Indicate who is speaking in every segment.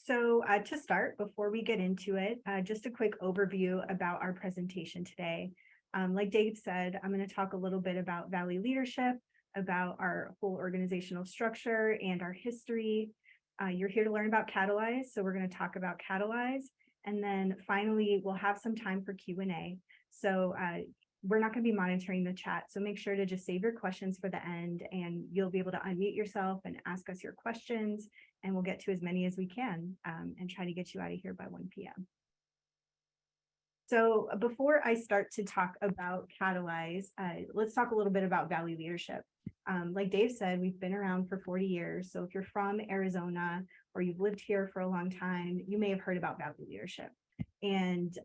Speaker 1: To start, before we get into it, just a quick overview about our presentation today. Like Dave said, I'm going to talk a little bit about Valley leadership, about our whole organizational structure and our history. You're here to learn about Catalyze, so we're going to talk about Catalyze. And then finally, we'll have some time for Q&A. So we're not going to be monitoring the chat, so make sure to just save your questions for the end, and you'll be able to unmute yourself and ask us your questions, and we'll get to as many as we can and try to get you out of here by 1 p.m. So before I start to talk about Catalyze, let's talk a little bit about Valley leadership. Like Dave said, we've been around for 40 years. So if you're from Arizona or you've lived here for a long time, you may have heard about Valley leadership. And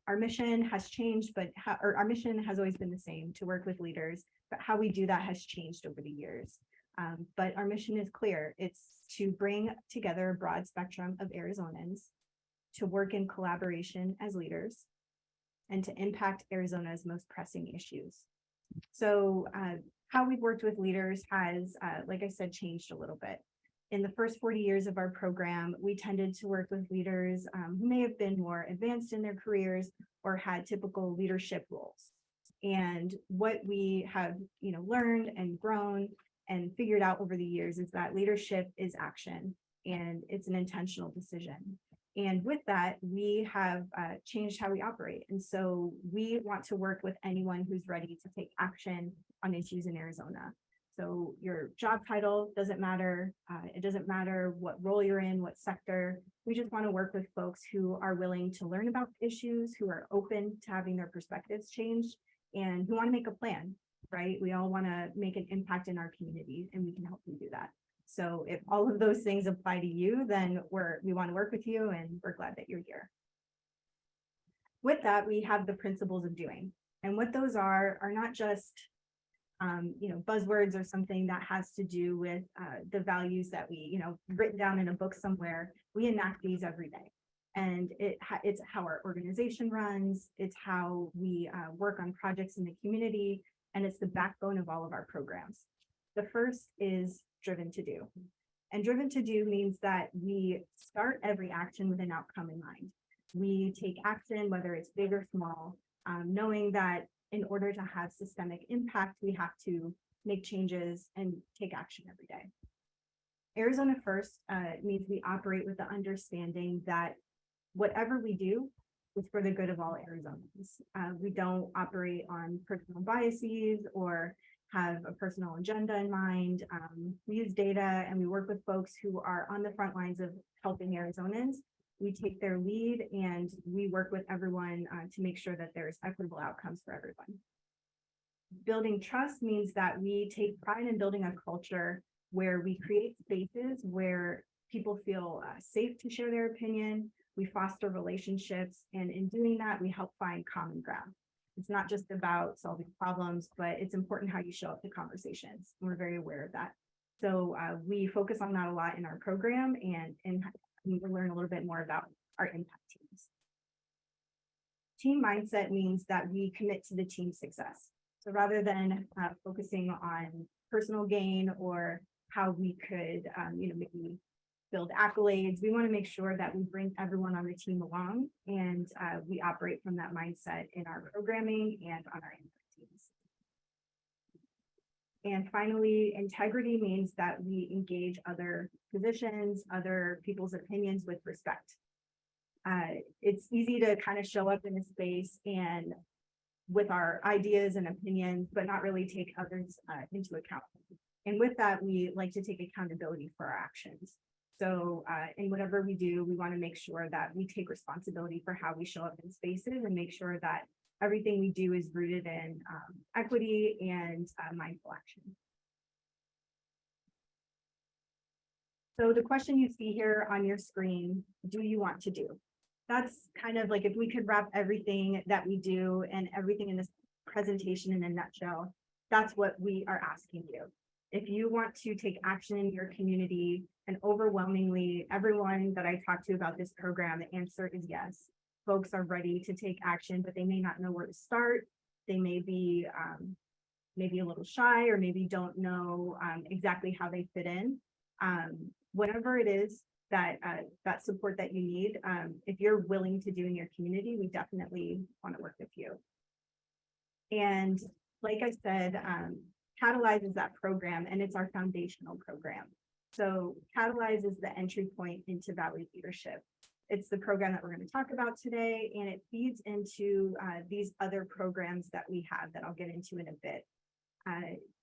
Speaker 1: our mission has changed, but our mission has always been the same, to work with leaders, but how we do that has changed over the years. But our mission is clear. It's to bring together a broad spectrum of Arizonans to work in collaboration as leaders and to impact Arizona's most pressing issues. So how we've worked with leaders has, like I said, changed a little bit. In the first 40 years of our program, we tended to work with leaders who may have been more advanced in their careers or had typical leadership roles. And what we have, learned and grown and figured out over the years is that leadership is action, and it's an intentional decision. And with that, we have changed how we operate. And so we want to work with anyone who's ready to take action on issues in Arizona. So your job title doesn't matter. It doesn't matter what role you're in, what sector. We just want to work with folks who are willing to learn about issues, who are open to having their perspectives changed, and who want to make a plan, right? We all want to make an impact in our communities, and we can help you do that. So if all of those things apply to you, then we want to work with you, and we're glad that you're here. With that, we have the principles of doing. And what those are not just buzzwords or something that has to do with the values that we, written down in a book somewhere. We enact these every day. And it's how our organization runs. It's how we work on projects in the community. And it's the backbone of all of our programs. The first is driven to do. And driven to do means that we start every action with an outcome in mind. We take action, whether it's big or small, knowing that in order to have systemic impact, we have to make changes and take action every day. Arizona First means we operate with the understanding that whatever we do is for the good of all Arizonans. We don't operate on personal biases or have a personal agenda in mind. We use data, and we work with folks who are on the front lines of helping Arizonans. We take their lead, and we work with everyone to make sure that there's equitable outcomes for everyone. Building trust means that we take pride in building a culture where we create spaces where people feel safe to share their opinion. We foster relationships, and in doing that, we help find common ground. It's not just about solving problems, but it's important how you show up to conversations. We're very aware of that. So we focus on that a lot in our program, and we'll learn a little bit more about our impact teams. Team mindset means that we commit to the team's success. So rather than focusing on personal gain or how we could, maybe build accolades, we want to make sure that we bring everyone on the team along, and we operate from that mindset in our programming and on our impact teams. And finally, integrity means that we engage other positions, other people's opinions with respect. It's easy to kind of show up in a space and with our ideas and opinions, but not really take others into account. And with that, we like to take accountability for our actions. So in whatever we do, we want to make sure that we take responsibility for how we show up in spaces and make sure that everything we do is rooted in equity and mindful action. So the question you see here on your screen, do you want to do? That's kind of like, if we could wrap everything that we do and everything in this presentation in a nutshell, that's what we are asking you. If you want to take action in your community, and overwhelmingly everyone that I talked to about this program, the answer is yes. Folks are ready to take action, but they may not know where to start. They may be maybe a little shy, or maybe don't know exactly how they fit in. Whatever it is, that support that you need. If you're willing to do in your community, we definitely want to work with you. And like I said, Catalyze is that program, and it's our foundational program. So Catalyze is the entry point into Valley leadership. It's the program that we're going to talk about today, and it feeds into these other programs that we have that I'll get into in a bit.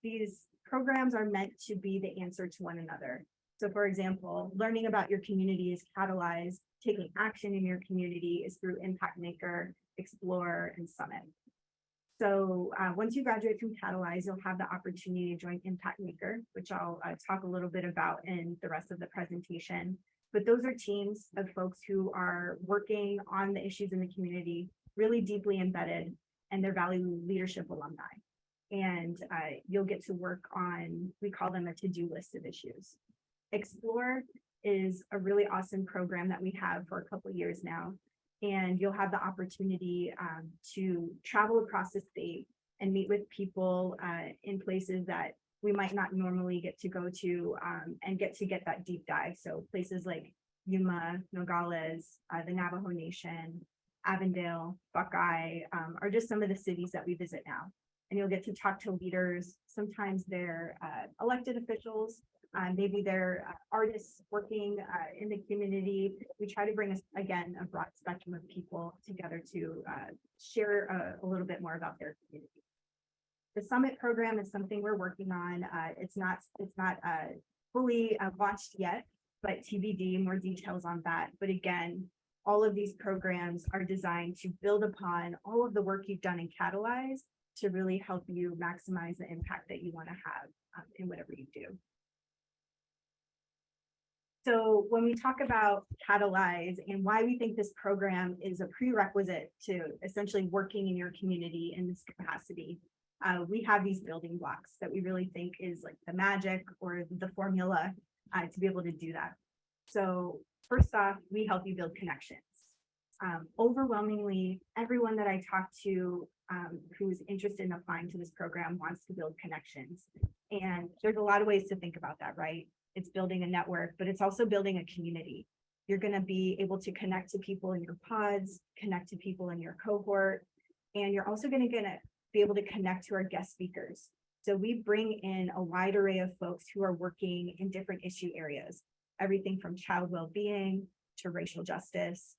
Speaker 1: These programs are meant to be the answer to one another. So for example, learning about your community is Catalyze, taking action in your community is through Impact Maker, Explore, and Summit. So once you graduate from Catalyze, you'll have the opportunity to join Impact Maker, which I'll talk a little bit about in the rest of the presentation. But those are teams of folks who are working on the issues in the community, really deeply embedded, and they're Valley leadership alumni. And you'll get to work on, we call them a to-do list of issues. Explore is a really awesome program that we have for a couple of years now. And you'll have the opportunity to travel across the state and meet with people in places that we might not normally get to go to and get that deep dive. So places like Yuma, Nogales, the Navajo Nation, Avondale, Buckeye are just some of the cities that we visit now. And you'll get to talk to leaders. Sometimes they're elected officials, maybe they're artists working in the community. We try to bring us, again, a broad spectrum of people together to share a little bit more about their community. The Summit program is something we're working on. It's not fully launched yet, but TBD, more details on that. But again, all of these programs are designed to build upon all of the work you've done in Catalyze to really help you maximize the impact that you want to have in whatever you do. So when we talk about Catalyze and why we think this program is a prerequisite to essentially working in your community in this capacity, we have these building blocks that we really think is like the magic or the formula to be able to do that. So first off, we help you build connections. Overwhelmingly, everyone that I talk to who's interested in applying to this program wants to build connections. And there's a lot of ways to think about that, right? It's building a network, but it's also building a community. You're going to be able to connect to people in your pods, connect to people in your cohort, and you're also going to be able to connect to our guest speakers. So we bring in a wide array of folks who are working in different issue areas, everything from child well-being to racial justice,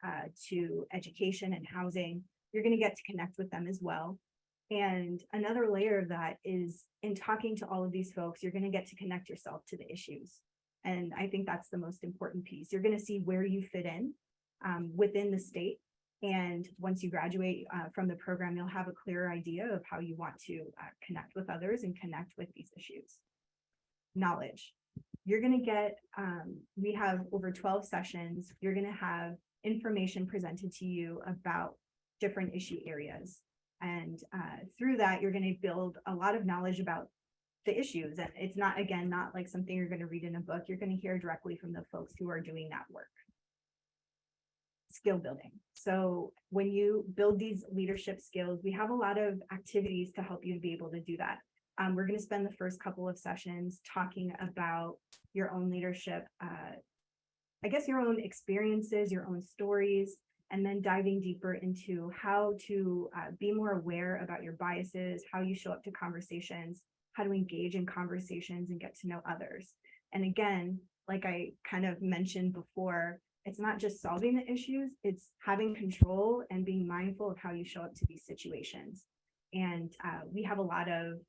Speaker 1: to education and housing. You're going to get to connect with them as well. And another layer of that is in talking to all of these folks, you're going to get to connect yourself to the issues. And I think that's the most important piece. You're going to see where you fit in within the state. And once you graduate from the program, you'll have a clearer idea of how you want to connect with others and connect with these issues. Knowledge. You're going to get, we have over 12 sessions. You're going to have information presented to you about different issue areas. And through that, you're going to build a lot of knowledge about the issues. And it's not, again, not like something you're going to read in a book. You're going to hear directly from the folks who are doing that work. Skill building. So when you build these leadership skills, we have a lot of activities to help you to be able to do that. We're going to spend the first couple of sessions talking about your own leadership, I guess your own experiences, your own stories, and then diving deeper into how to be more aware about your biases, how you show up to conversations, how to engage in conversations and get to know others. And again, like I kind of mentioned before, it's not just solving the issues, it's having control and being mindful of how you show up to these situations. And we have a lot of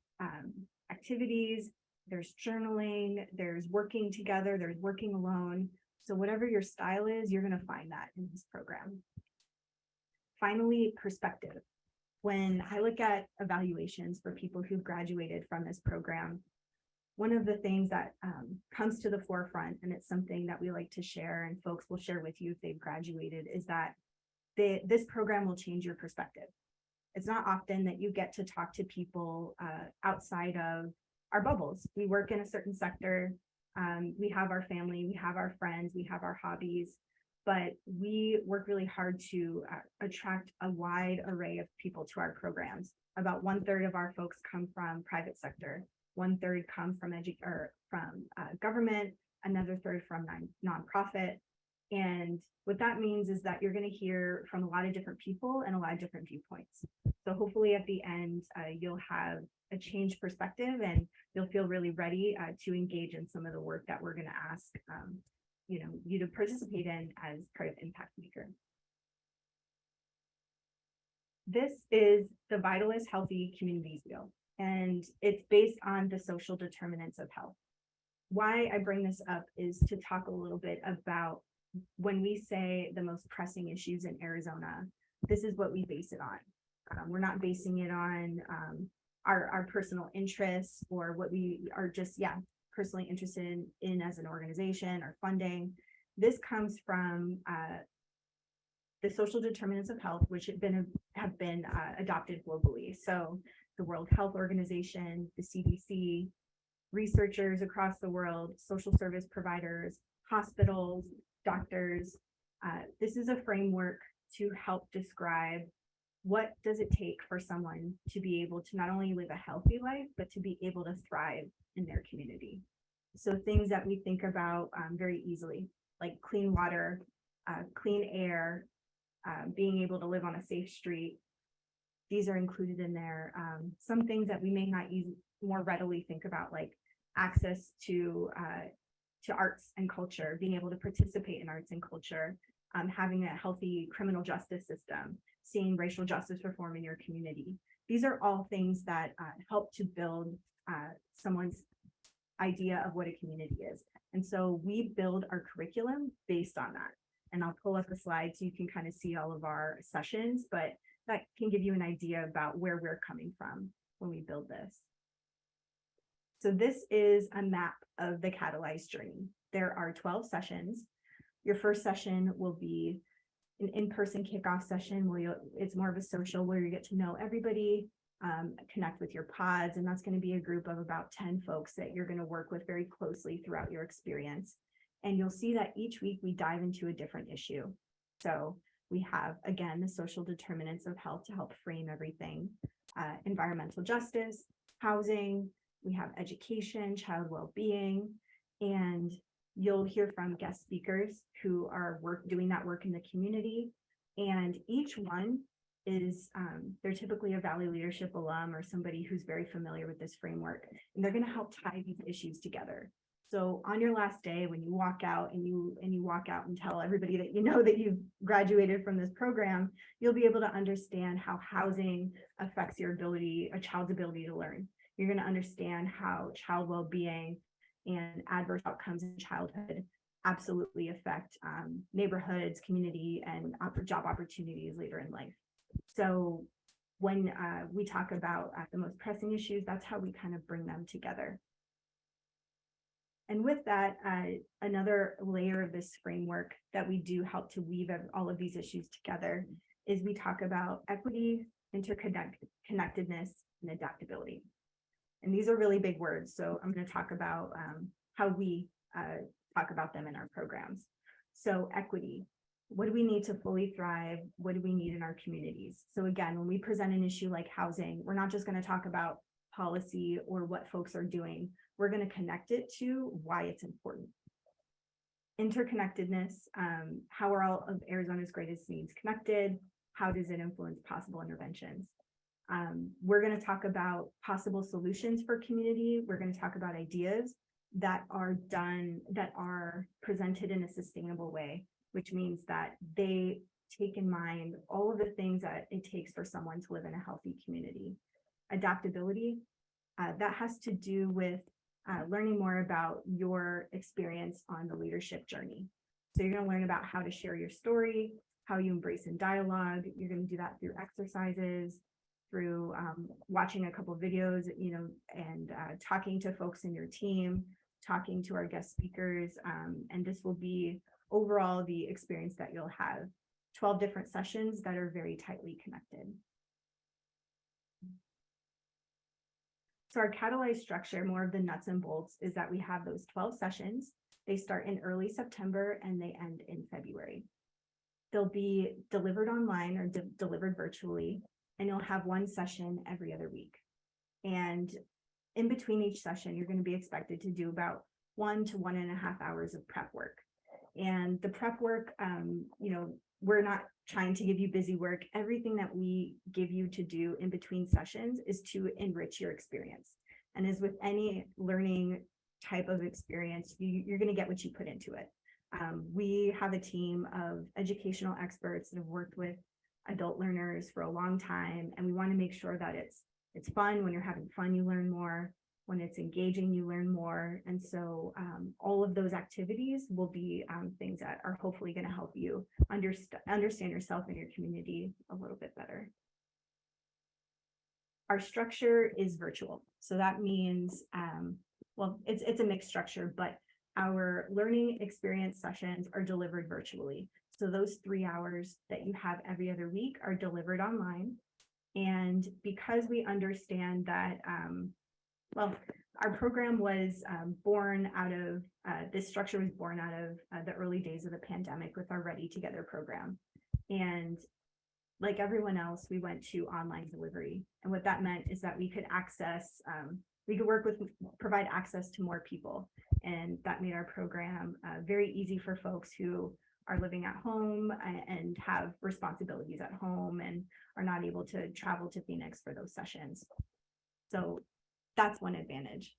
Speaker 1: activities. There's journaling, there's working together, there's working alone. So whatever your style is, you're going to find that in this program. Finally, perspective. When I look at evaluations for people who've graduated from this program, one of the things that comes to the forefront, and it's something that we like to share and folks will share with you if they've graduated, is that this program will change your perspective. It's not often that you get to talk to people outside of our bubbles. We work in a certain sector. We have our family, we have our friends, we have our hobbies, but we work really hard to attract a wide array of people to our programs. About 1/3 of our folks come from private sector, 1/3 come from government, another third from nonprofit, And what that means is that you're going to hear from a lot of different people and a lot of different viewpoints. So hopefully at the end, you'll have a changed perspective and you'll feel really ready to engage in some of the work that we're going to ask you to participate in as part of Impact Maker. This is the Vitalyst Healthy Communities Wheel, and it's based on the social determinants of health. Why I bring this up is to talk a little bit about when we say the most pressing issues in Arizona, this is what we base it on. We're not basing it on our personal interests or what we are just, personally interested in as an organization or funding. This comes from the social determinants of health, which have been adopted globally. So the World Health Organization, the CDC, researchers across the world, social service providers, hospitals, doctors. This is a framework to help describe what does it take for someone to be able to not only live a healthy life, but to be able to thrive in their community. So things that we think about very easily, like clean water, clean air, being able to live on a safe street. These are included in there. Some things that we may not more readily think about, like access to arts and culture, being able to participate in arts and culture, having a healthy criminal justice system, seeing racial justice reform in your community. These are all things that help to build someone's idea of what a community is. And so we build our curriculum based on that. And I'll pull up a slide so you can kind of see all of our sessions, but that can give you an idea about where we're coming from when we build this. So this is a map of the Catalyze journey. There are 12 sessions. Your first session will be an in-person kickoff session where it's more of a social, where you get to know everybody, connect with your pods, and that's going to be a group of about 10 folks that you're going to work with very closely throughout your experience. And you'll see that each week we dive into a different issue. So we have, again, the social determinants of health to help frame everything, environmental justice, housing, we have education, child well-being, and you'll hear from guest speakers who are doing that work in the community. And each one is, they're typically a Valley Leadership alum or somebody who's very familiar with this framework, and they're going to help tie these issues together. So on your last day, when you walk out and you walk out and tell everybody that you know that you've graduated from this program, you'll be able to understand how housing affects a child's ability to learn. You're going to understand how child well-being and adverse outcomes in childhood absolutely affect neighborhoods, community, and job opportunities later in life. So when we talk about the most pressing issues, that's how we kind of bring them together. And with that, another layer of this framework that we do help to weave all of these issues together is we talk about equity, interconnectedness, and adaptability. And these are really big words, so I'm going to talk about how we talk about them in our programs. So equity, what do we need to fully thrive? What do we need in our communities? So again, when we present an issue like housing, we're not just going to talk about policy or what folks are doing. We're going to connect it to why it's important. Interconnectedness, how are all of Arizona's greatest needs connected? How does it influence possible interventions? We're going to talk about possible solutions for community. We're going to talk about ideas that are presented in a sustainable way, which means that they take in mind all of the things that it takes for someone to live in a healthy community. Adaptability, that has to do with learning more about your experience on the leadership journey. So you're going to learn about how to share your story, how you embrace in dialogue. You're going to do that through exercises, through watching a couple of videos, and talking to folks in your team, talking to our guest speakers, and this will be overall the experience that you'll have. 12 different sessions that are very tightly connected. So our Catalyze structure, more of the nuts and bolts, is that we have those 12 sessions. They start in early September and they end in February. They'll be delivered online or delivered virtually, and you'll have one session every other week. And in between each session, you're going to be expected to do about 1 to 1.5 hours of prep work. And the prep work, we're not trying to give you busy work. Everything that we give you to do in between sessions is to enrich your experience. And as with any learning type of experience, you're going to get what you put into it. We have a team of educational experts that have worked with adult learners for a long time, and we want to make sure that it's fun. When you're having fun, you learn more. When it's engaging, you learn more. And so all of those activities will be things that are hopefully going to help you understand yourself and your community a little bit better. Our structure is virtual. So that means, it's a mixed structure, but our learning experience sessions are delivered virtually. So those 3 hours that you have every other week are delivered online. And because we understand that, our program was born out of, this structure was born out of the early days of the pandemic with our Ready Together program. And like everyone else, we went to online delivery. And what that meant is that we could provide access to more people. And that made our program very easy for folks who are living at home and have responsibilities at home and are not able to travel to Phoenix for those sessions. So that's one advantage.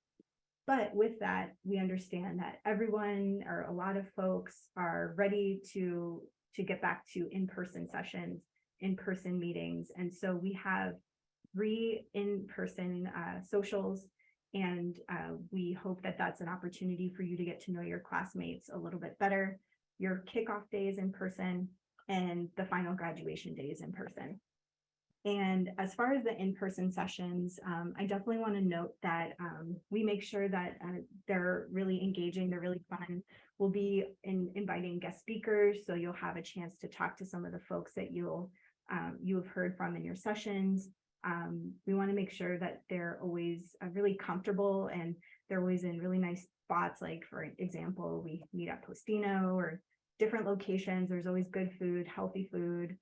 Speaker 1: But with that, we understand that everyone, or a lot of folks, are ready to get back to in-person sessions, in-person meetings. And so we have 3 in-person socials, and we hope that that's an opportunity for you to get to know your classmates a little bit better. Your kickoff day is in person, and the final graduation day is in person. And as far as the in-person sessions, I definitely want to note that we make sure that they're really engaging, they're really fun. We'll be inviting guest speakers, so you'll have a chance to talk to some of the folks that you have heard from in your sessions. We want to make sure that they're always really comfortable, and they're always in really nice spots. Like, for example, we meet at Postino or different locations. There's always good food, healthy food.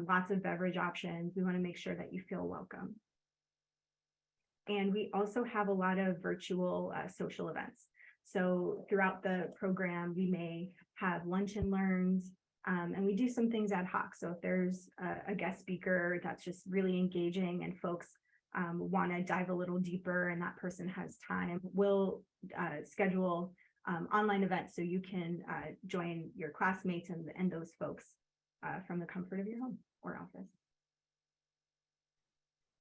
Speaker 1: Lots of beverage options. We want to make sure that you feel welcome. And we also have a lot of virtual social events. So throughout the program, we may have lunch and learns, and we do some things ad hoc. So if there's a guest speaker that's just really engaging and folks want to dive a little deeper and that person has time, we'll schedule online events so you can join your classmates and those folks from the comfort of your home or office.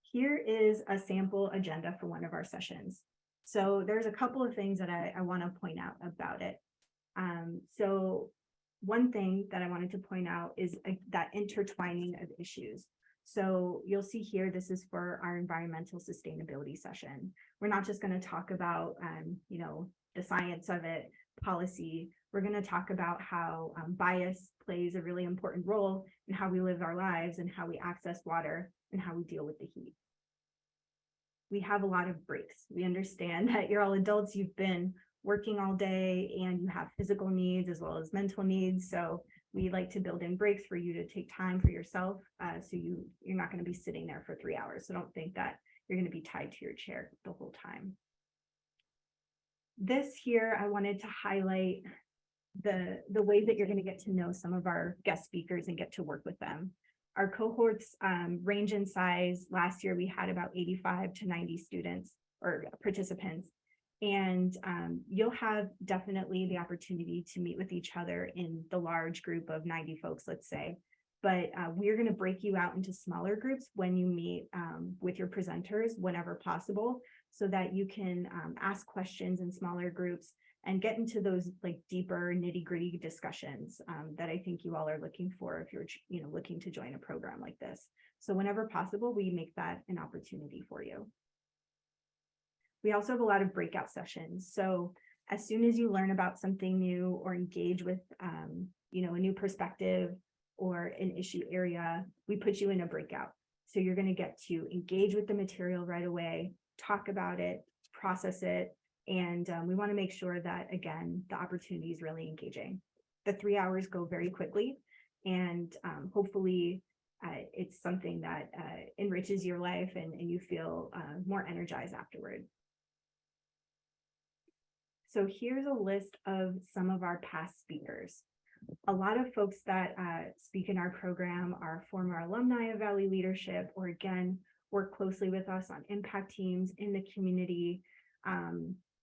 Speaker 1: Here is a sample agenda for one of our sessions. So there's a couple of things that I want to point out about it. So one thing that I wanted to point out is that intertwining of issues. So you'll see here, this is for our environmental sustainability session. We're not just going to talk about, the science of it, policy. We're going to talk about how bias plays a really important role in how we live our lives and how we access water and how we deal with the heat. We have a lot of breaks. We understand that you're all adults, you've been working all day, and you have physical needs as well as mental needs. So we like to build in breaks for you to take time for yourself. So you're not going to be sitting there for 3 hours. So don't think that you're going to be tied to your chair the whole time. This here, I wanted to highlight the way that you're going to get to know some of our guest speakers and get to work with them. Our cohorts range in size. Last year, we had about 85 to 90 students or participants. And you'll have definitely the opportunity to meet with each other in the large group of 90 folks, let's say. But we're going to break you out into smaller groups when you meet with your presenters whenever possible, so that you can ask questions in smaller groups and get into those like deeper nitty-gritty discussions that I think you all are looking for if you're looking to join a program like this. So whenever possible, we make that an opportunity for you. We also have a lot of breakout sessions. So as soon as you learn about something new or engage with a new perspective or an issue area, we put you in a breakout. So you're going to get to engage with the material right away, talk about it, process it, and we want to make sure that, again, the opportunity is really engaging. The 3 hours go very quickly, and hopefully it's something that enriches your life and you feel more energized afterward. So here's a list of some of our past speakers. A lot of folks that speak in our program are former alumni of Valley Leadership, or again, work closely with us on impact teams in the community.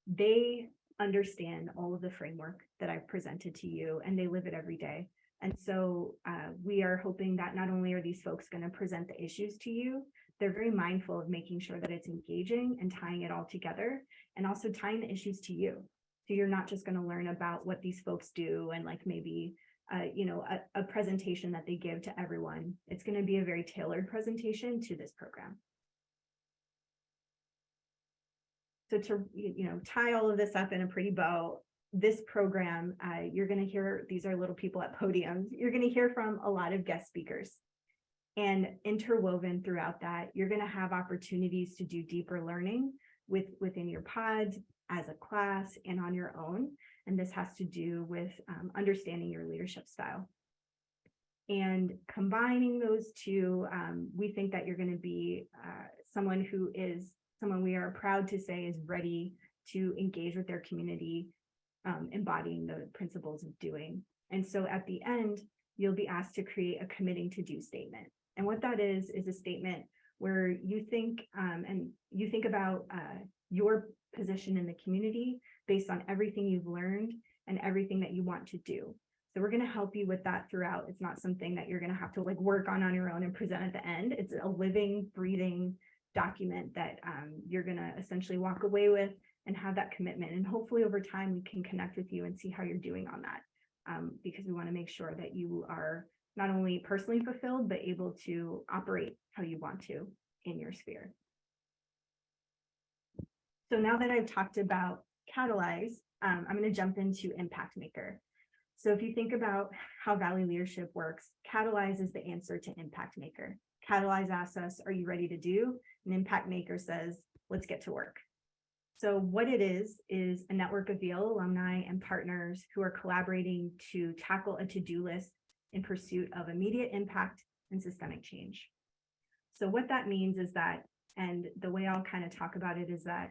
Speaker 1: They understand all of the framework that I've presented to you, and they live it every day. And so we are hoping that not only are these folks going to present the issues to you, they're very mindful of making sure that it's engaging and tying it all together, and also tying the issues to you. So you're not just going to learn about what these folks do and like maybe a presentation that they give to everyone. It's going to be a very tailored presentation to this program. So to tie all of this up in a pretty bow, this program, you're going to hear, these are little people at podiums, you're going to hear from a lot of guest speakers. And interwoven throughout that, you're going to have opportunities to do deeper learning within your pods, as a class, and on your own. And this has to do with understanding your leadership style. And combining those two, we think that you're going to be someone we are proud to say is ready to engage with their community, embodying the principles of doing. And so at the end, you'll be asked to create a committing to do statement. And what that is a statement where you think about your position in the community based on everything you've learned and everything that you want to do. So we're going to help you with that throughout. It's not something that you're going to have to work on your own and present at the end. It's a living, breathing document that you're going to essentially walk away with and have that commitment. And hopefully over time, we can connect with you and see how you're doing on that, because we want to make sure that you are not only personally fulfilled, but able to operate how you want to in your sphere. So now that I've talked about Catalyze, I'm going to jump into Impact Maker. So if you think about how Valley Leadership works, Catalyze is the answer to Impact Maker. Catalyze asks us, are you ready to do? And Impact Maker says, let's get to work. So what it is a network of VL alumni and partners who are collaborating to tackle a to-do list in pursuit of immediate impact and systemic change. So what that means is that, and the way I'll kind of talk about it is that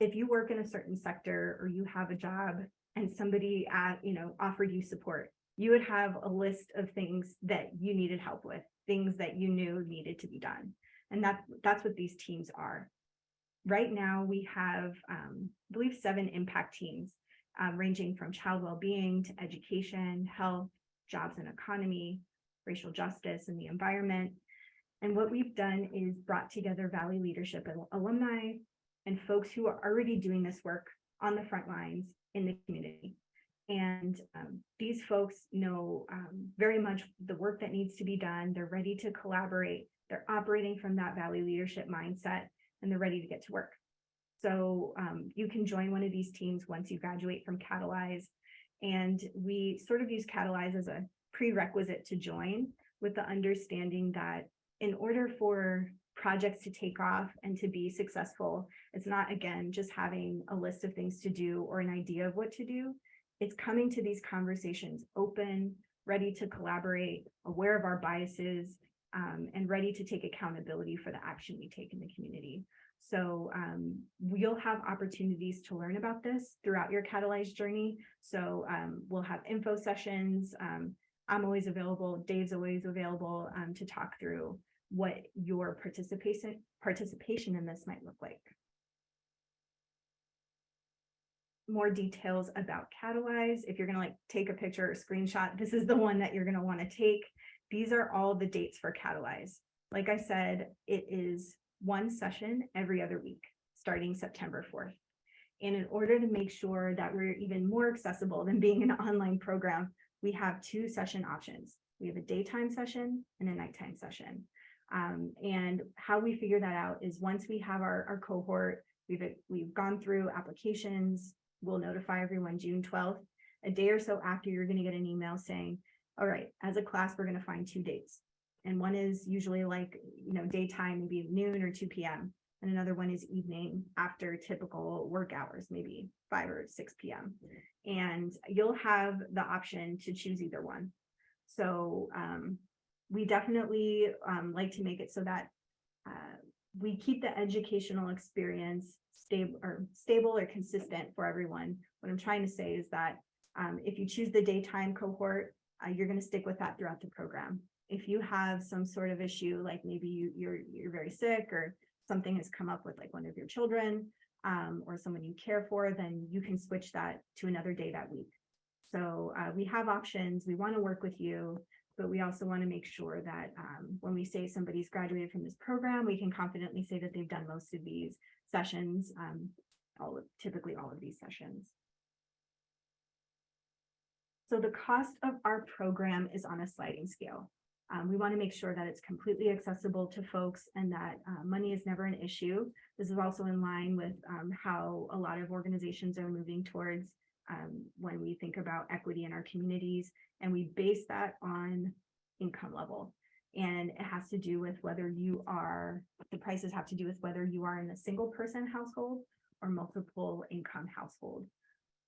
Speaker 1: if you work in a certain sector or you have a job and somebody offered you support, you would have a list of things that you needed help with, things that you knew needed to be done. And that's what these teams are. Right now, we have, I believe, 7 impact teams, ranging from child well-being to education, health, jobs and economy, racial justice, and the environment. And what we've done is brought together Valley Leadership and alumni and folks who are already doing this work on the front lines in the community. And these folks know very much the work that needs to be done. They're ready to collaborate. They're operating from that Valley Leadership mindset, and they're ready to get to work. So you can join one of these teams once you graduate from Catalyze. And we sort of use Catalyze as a prerequisite to join, with the understanding that in order for projects to take off and to be successful, it's not, again, just having a list of things to do or an idea of what to do. It's coming to these conversations open, ready to collaborate, aware of our biases, and ready to take accountability for the action we take in the community. So you'll have opportunities to learn about this throughout your Catalyze journey. So we'll have info sessions. I'm always available. Dave's always available to talk through what your participation in this might look like. More details about Catalyze. If you're going to take a picture or screenshot, this is the one that you're going to want to take. These are all the dates for Catalyze. Like I said, it is one session every other week, starting September 4th. And in order to make sure that we're even more accessible than being an online program, we have 2 session options. We have a daytime session and a nighttime session. And how we figure that out is once we have our cohort, we've gone through applications, we'll notify everyone June 12th. A day or so after, you're going to get an email saying, all right, as a class, we're going to find 2 dates. And one is usually daytime, maybe noon or 2 p.m. And another one is evening after typical work hours, maybe 5 or 6 p.m. And you'll have the option to choose either one. So we definitely like to make it so that we keep the educational experience stable or consistent for everyone. What I'm trying to say is that If you choose the daytime cohort, you're going to stick with that throughout the program. If you have some sort of issue, like maybe you're very sick or something has come up with like one of your children or someone you care for, then you can switch that to another day that week. So we have options. We want to work with you, but we also want to make sure that when we say somebody's graduated from this program, we can confidently say that they've done most of these sessions, typically all of these sessions. So the cost of our program is on a sliding scale. We want to make sure that it's completely accessible to folks and that money is never an issue. This is also in line with how a lot of organizations are moving towards when we think about equity in our communities, and we base that on income level. And it has to do with whether the prices have to do with whether you are in a single person household or multiple income household.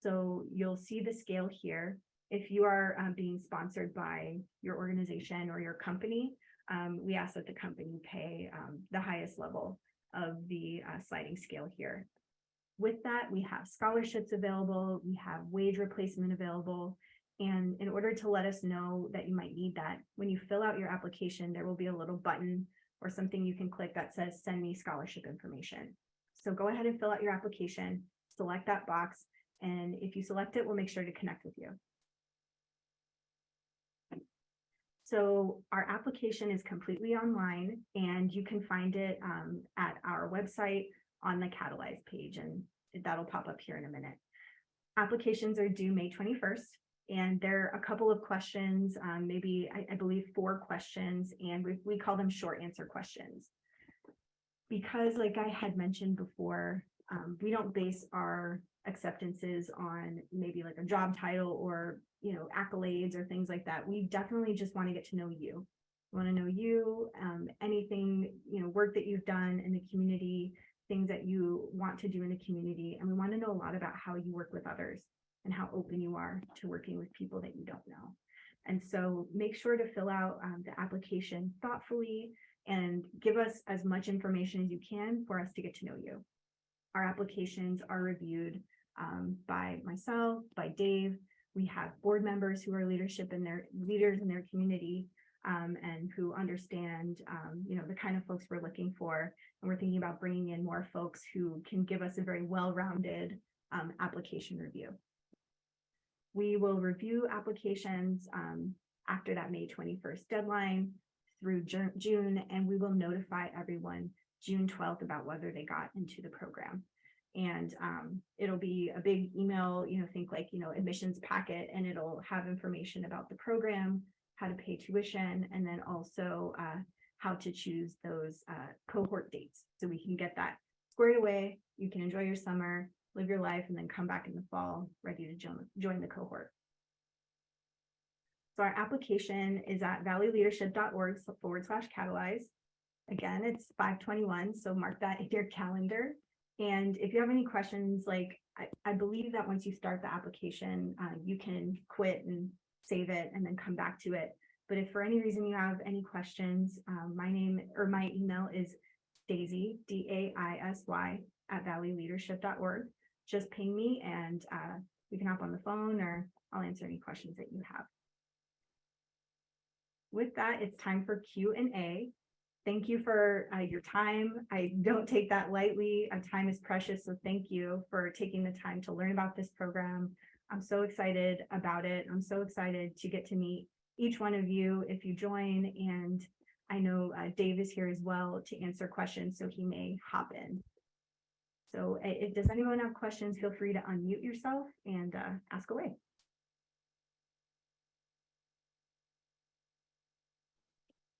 Speaker 1: So you'll see the scale here. If you are being sponsored by your organization or your company, we ask that the company pay the highest level of the sliding scale here. With that, we have scholarships available, we have wage replacement available, and in order to let us know that you might need that, when you fill out your application, there will be a little button or something you can click that says send me scholarship information. So go ahead and fill out your application, select that box, and if you select it, we'll make sure to connect with you. So our application is completely online, and you can find it at our website on the Catalyze page, and that'll pop up here in a minute. Applications are due May 21st, and there are a couple of questions, maybe I believe 4 questions, and we call them short answer questions. Because like I had mentioned before, we don't base our acceptances on maybe like a job title or accolades or things like that. We definitely just want to get to know you. We want to know you, anything, work that you've done in the community, things that you want to do in the community. And we want to know a lot about how you work with others and how open you are to working with people that you don't know. And so make sure to fill out the application thoughtfully and give us as much information as you can for us to get to know you. Our applications are reviewed by myself, by Dave. We have board members who are leaders in their community and who understand, the kind of folks we're looking for. And we're thinking about bringing in more folks who can give us a very well-rounded application review. We will review applications after that May 21st deadline through June, and we will notify everyone June 12th about whether they got into the program. And it'll be a big email, think like, admissions packet, and it'll have information about the program, how to pay tuition, and then also how to choose those cohort dates. So we can get that squared away. You can enjoy your summer, live your life, and then come back in the fall ready to join the cohort. So our application is at valleyleadership.org/Catalyze. Again, it's 5/21, so mark that in your calendar. And if you have any questions, like I believe that once you start the application, you can quit and save it and then come back to it. But if for any reason you have any questions, my email is Daisy, DAISY @valleyleadership.org. Just ping me and we can hop on the phone or I'll answer any questions that you have. With that, it's time for Q&A. Thank you for your time. I don't take that lightly. Time is precious, so thank you for taking the time to learn about this program. I'm so excited about it. I'm so excited to get to meet each one of you if you join, and I know Dave is here as well to answer questions, so he may hop in. So does anyone have questions, feel free to unmute yourself and ask away.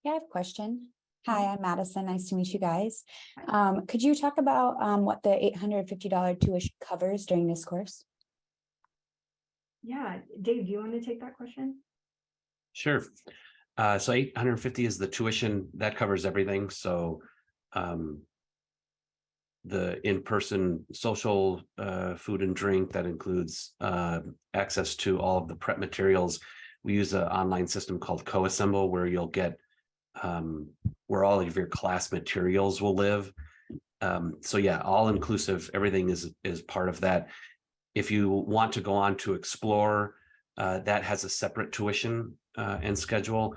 Speaker 2: Yeah, I have a question. Hi, I'm Madison. Nice to meet you guys.
Speaker 1: Hi.
Speaker 2: Could you talk about what the $850 tuition covers during this course?
Speaker 1: Yeah, Dave, do you want to take that question?
Speaker 3: Sure. So $850 is the tuition that covers everything. So the in-person social food and drink, that includes access to all of the prep materials. We use an online system called CoAssemble, where you'll get where all of your class materials will live. So yeah, all inclusive, everything is part of that. If you want to go on to explore, that has a separate tuition and schedule.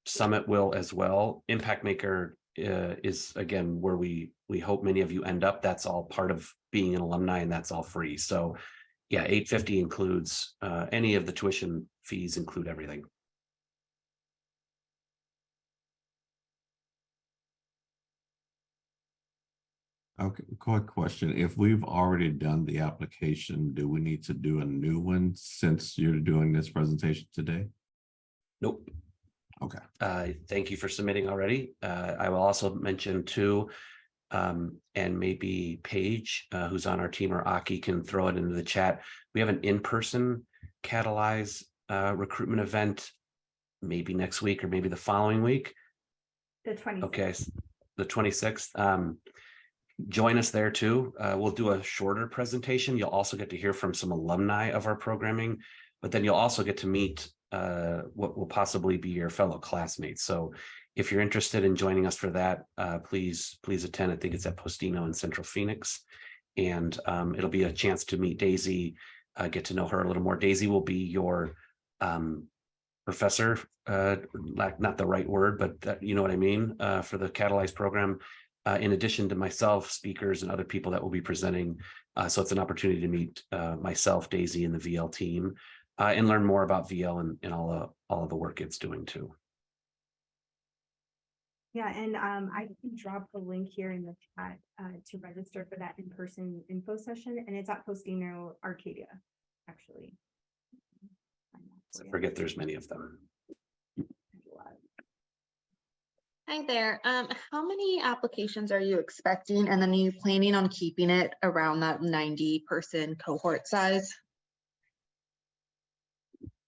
Speaker 3: Summit will as well. Impact Maker is again where we hope many of you end up. That's all part of being an alumni, and that's all free. So yeah, $850 includes any of the tuition fees, include everything.
Speaker 4: Okay, quick question. If we've already done the application, do we need to do a new one since you're doing this presentation today?
Speaker 3: Nope.
Speaker 4: Okay.
Speaker 3: Thank you for submitting already. I will also mention too, and maybe Paige, who's on our team, or Aki can throw it into the chat. We have an in-person Catalyze recruitment event, maybe next week or maybe the following week.
Speaker 1: The 26th.
Speaker 3: Okay, the 26th. Join us there too. We'll do a shorter presentation. You'll also get to hear from some alumni of our programming, but then you'll also get to meet what will possibly be your fellow classmates. So if you're interested in joining us for that, please attend. I think it's at Postino in Central Phoenix, and it'll be a chance to meet Daisy, get to know her a little more. Daisy will be your professor, not the right word, but you know what I mean, for the Catalyze program. In addition to myself, speakers, and other people that will be presenting. So it's an opportunity to meet myself, Daisy, and the VL team, and learn more about VL and all of the work it's doing too.
Speaker 1: Yeah, and I can drop the link here in the chat to register for that in-person info session, and it's at Postino Arcadia, actually.
Speaker 3: I forget there's many of them.
Speaker 5: Hi there. How many applications are you expecting? And then are you planning on keeping it around that 90-person cohort size?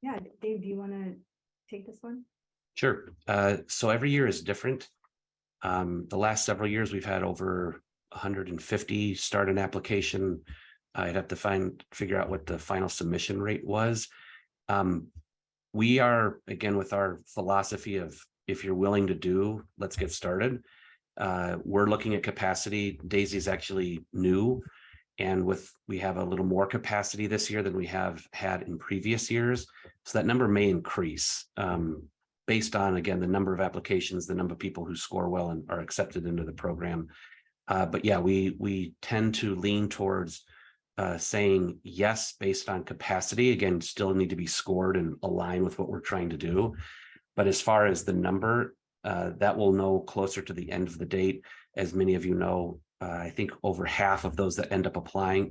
Speaker 1: Yeah, Dave, do you want to take this one?
Speaker 3: Sure. So every year is different. The last several years, we've had over 150 start an application. I'd have to figure out what the final submission rate was. We are, again, with our philosophy of, if you're willing to do, let's get started. We're looking at capacity. Daisy's actually new, and we have a little more capacity this year than we have had in previous years. So that number may increase based on, again, the number of applications, the number of people who score well and are accepted into the program. But yeah, we tend to lean towards saying yes based on capacity. Again, still need to be scored and align with what we're trying to do. But as far as the number, that will know closer to the end of the date. As many of you know, I think over half of those that end up applying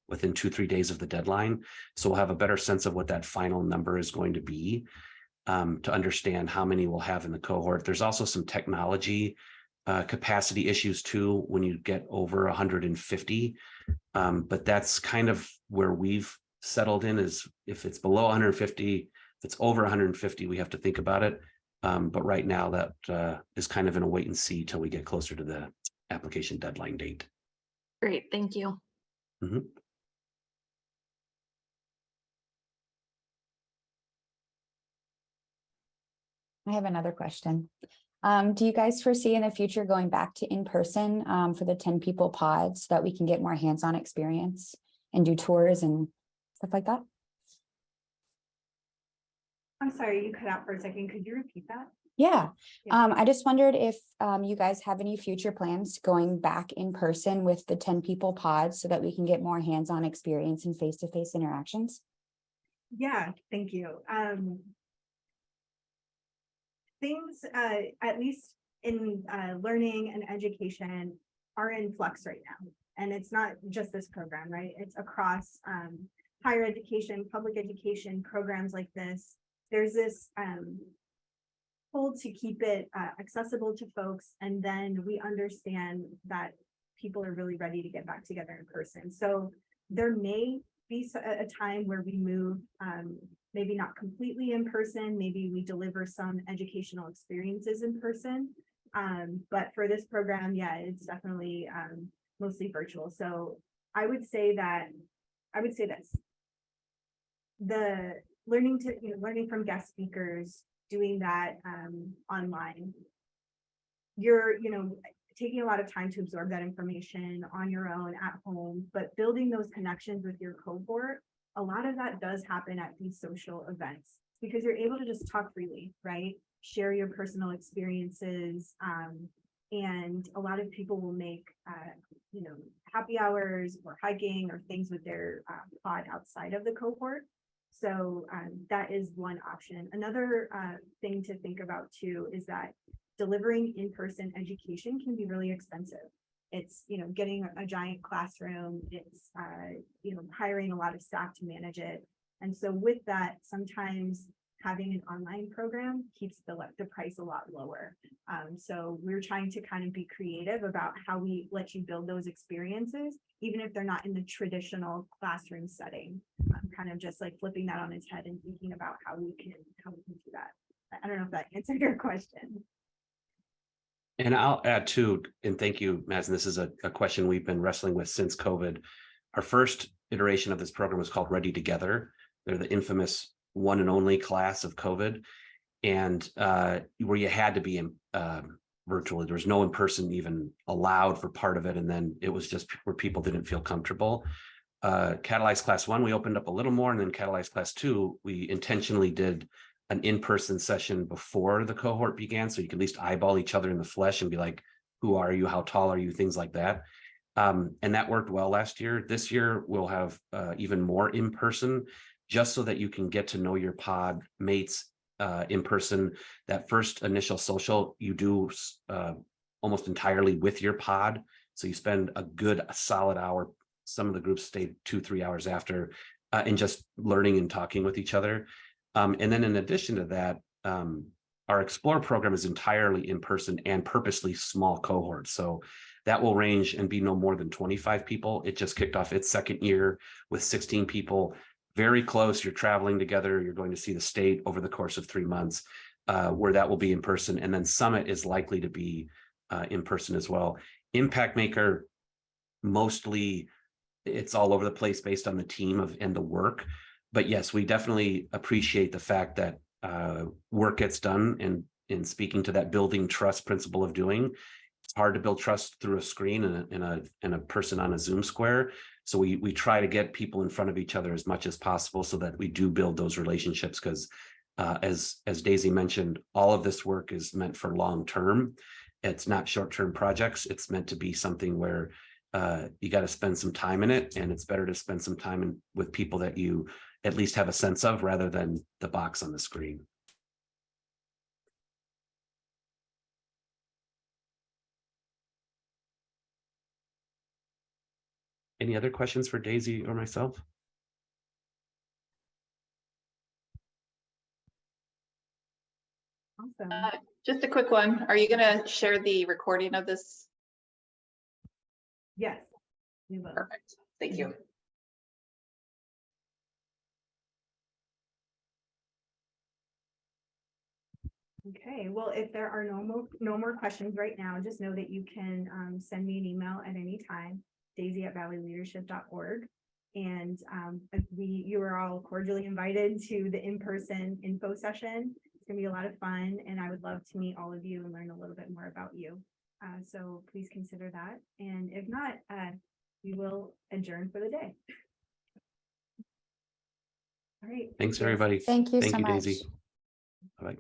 Speaker 3: within 2-3 days of the deadline. So we'll have a better sense of what that final number is going to be, to understand how many we'll have in the cohort. There's also some technology capacity issues too when you get over 150. But that's kind of where we've settled in, is if it's below 150, if it's over 150, we have to think about it. But right now that is kind of in a wait and see till we get closer to the application deadline date.
Speaker 5: Great, thank you.
Speaker 3: Mm-hmm.
Speaker 2: I have another question. Do you guys foresee in the future going back to in-person for the 10 people pod so that we can get more hands-on experience and do tours and stuff like that?
Speaker 1: I'm sorry, you cut out for a second. Could you repeat that?
Speaker 2: Yeah.
Speaker 1: Yeah.
Speaker 2: I just wondered if you guys have any future plans going back in person with the 10 people pods so that we can get more hands-on experience and face-to-face interactions.
Speaker 1: Yeah, thank you. Things, at least in learning and education, are in flux right now. And it's not just this program, right? It's across higher education, public education, programs like this. There's this pull to keep it accessible to folks. And then we understand that people are really ready to get back together in person. So there may be a time where we move, maybe not completely in person, maybe we deliver some educational experiences in person. But for this program, yeah, it's definitely mostly virtual. So I would say this, the learning from guest speakers, doing that online, taking a lot of time to absorb that information on your own at home, but building those connections with your cohort, a lot of that does happen at these social events because you're able to just talk freely, right? Share your personal experiences. And a lot of people will make, happy hours or hiking or things with their pod outside of the cohort. So that is one option. Another thing to think about too is that delivering in-person education can be really expensive. It's, getting a giant classroom, it's, hiring a lot of staff to manage it. And so with that, sometimes having an online program keeps the price a lot lower. So we're trying to kind of be creative about how we let you build those experiences, even if they're not in the traditional classroom setting. Kind of just like flipping that on its head and thinking about how we can do that. I don't know if that answered your question.
Speaker 3: And I'll add too, and thank you, Madsen. This is a question we've been wrestling with since COVID. Our first iteration of this program was called Ready Together. They're the infamous one and only class of COVID, and where you had to be in virtually. There was no in-person even allowed for part of it, and then it was just where people didn't feel comfortable. Catalyze Class 1, we opened up a little more, and then Catalyze Class 2, we intentionally did an in-person session before the cohort began, so you could at least eyeball each other in the flesh and be like, who are you, how tall are you, things like that. And that worked well last year. This year, we'll have even more in-person, just so that you can get to know your pod mates in person. That first initial social, you do almost entirely with your pod. So you spend a solid hour. Some of the groups stayed 2-3 hours after and just learning and talking with each other. And then in addition to that, our Explore program is entirely in person and purposely small cohorts. So that will range and be no more than 25 people. It just kicked off its second year with 16 people. Very close. You're traveling together. You're going to see the state over the course of 3 months, where that will be in person. And then Summit is likely to be in person as well. Impact Maker, mostly it's all over the place based on the team and the work. But yes, we definitely appreciate the fact that work gets done, and in speaking to that building trust principle of doing. It's hard to build trust through a screen and a person on a Zoom square. So we try to get people in front of each other as much as possible so that we do build those relationships, because as Daisy mentioned, all of this work is meant for long term. It's not short-term projects. It's meant to be something where you got to spend some time in it, and it's better to spend some time with people that you at least have a sense of rather than the box on the screen. Any other questions for Daisy or myself?
Speaker 1: Awesome.
Speaker 6: Just a quick one. Are you going to share the recording of this?
Speaker 1: Yes, we will.
Speaker 6: Perfect. Thank you.
Speaker 1: Okay, well, if there are no more questions right now, just know that you can send me an email at any time, daisy@valleyleadership.org. And you are all cordially invited to the in-person info session. It's gonna be a lot of fun, and I would love to meet all of you and learn a little bit more about you. So please consider that. And if not, we will adjourn for the day. All right.
Speaker 3: Thanks, everybody.
Speaker 2: Thank you so much.
Speaker 3: Daisy. Bye.